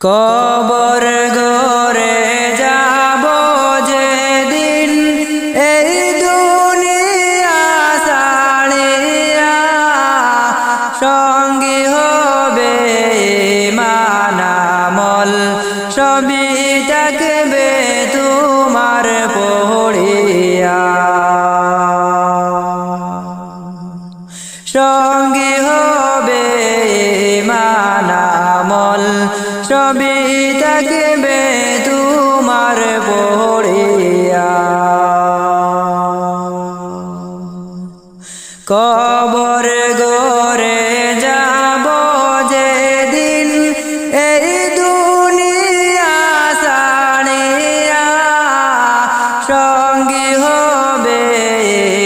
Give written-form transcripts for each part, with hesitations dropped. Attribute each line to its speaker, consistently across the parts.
Speaker 1: কবর ঘরে যাব যেদিন এই দুনিয়া ছাড়িয়া, সঙ্গী হবে ঈমান আমল সবই থাকবে তোমার পড়িয়া। সঙ্গী হবে ঈমান আমল সবই থাকবে তোমার পড়িয়া। কবর ঘরে যাব যেদিন এই দুনিয়া ছাড়িয়া, সঙ্গী হবে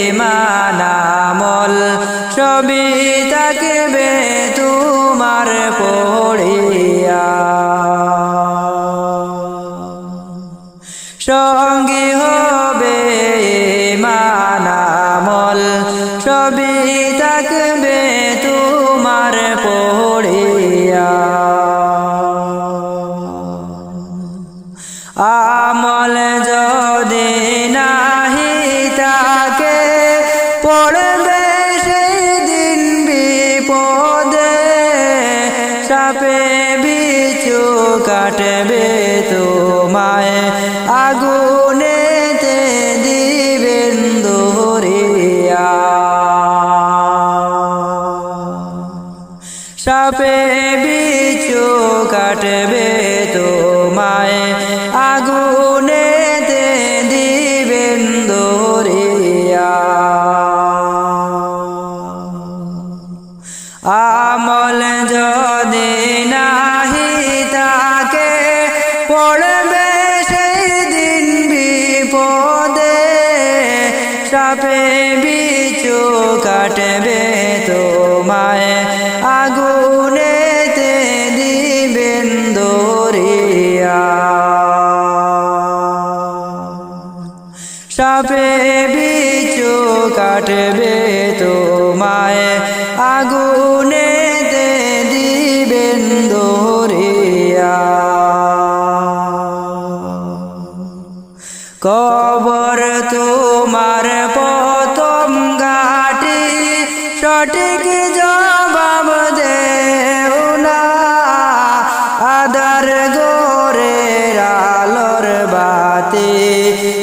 Speaker 1: ঈমান আমল সবই থাকবে তোমার পড়িয়া। সঙ্গী হবে ঈমান আমল সবই থাকবে তোমার পড়িয়া। আমল যদি নাহি থাকে পড়বে সেই দিন বিপদে, সাপে বিছু কাটবে তোমায় আগুনেতে দিবেন ধরিয়া। সাপে বিছু কাটবে তোমায় আগুনেতে দিবেন ধরিয়া। আমল যদি নাহি থাকে পড়বে সেই দিন বিপদে, সাপে বিছু কাটবে তোমায় আগুনেতে দিবেন ধরিয়া। সাপে বিছু কাটবে তোমায় আগুনেতে দিবেন ধরিয়া। কবর তোমার প্রথম ঘাটি, সঠিক জবাব দেও না। আধার ঘরের আলোর বাতি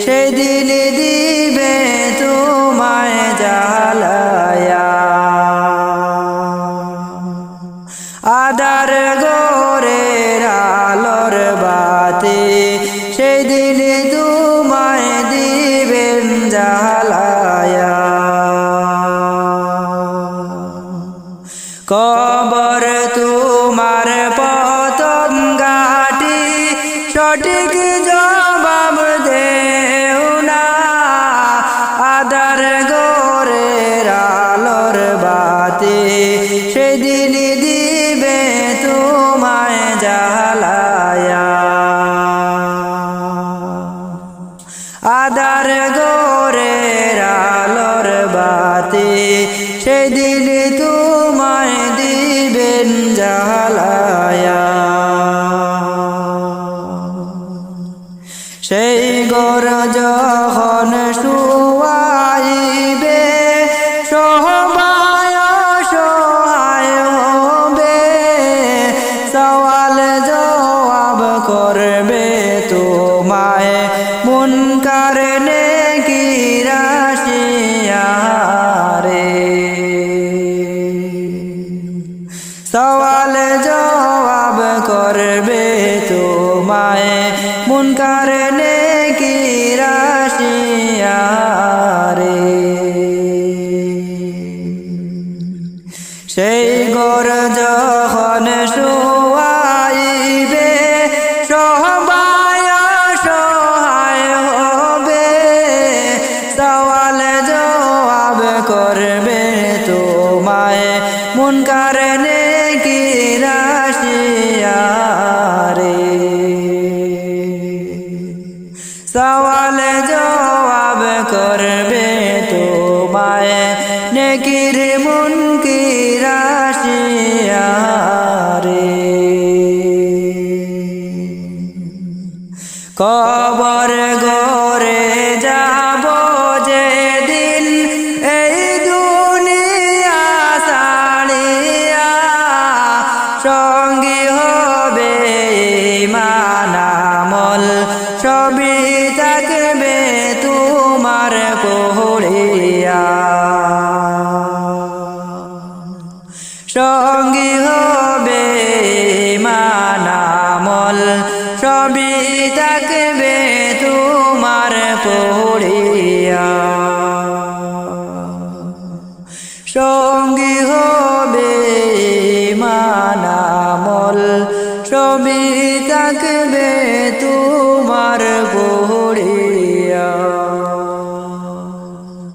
Speaker 1: সেদিন দিবে তোমায় জ্বালায়া। আধার ঘরের আলোর বাতি সেদিন তোমায় দিবেন জ্বালায়া। কবর তোমার প্রথম ঘাটি, সঠিক জবাব দেও না। আধার ঘরের আলোর বাতি সেদিন দিবে তোমায় জ্বালায়া। আধার ঘরের আলোর বাতি সেদিন তোমায় দিবেন জ্বালায়া। সেই ঘর যখন শুয়াইবে সবাই অসহায় হবে, সওয়াল জবাব করবে তোমায় মুনকার নেকির আসিয়া রে। সওয়াল জবাব করবে তোমায় মুনকার নেকির আসিয়া রে। সেই ঘর যখন শুয়াইবে সবাই অসহায় হবে, সওয়াল জবাব করবে তোমায় মুনকার নেকির আসিয়া রে। সওয়াল জবাব করবে তোমায় নেকির মুনকির আসিয়া রে। কবর গরে যাব যেদিন এই দুনিয়া ছাড়িয়া, সঙ্গী হবে ঈমান আমল সবই থাকবে তোমার পড়িয়া। সঙ্গী হবে ঈমান আমল সবই থাকবে তোমার পড়িয়া। সঙ্গী হবে ঈমান আমল সবই থাকবে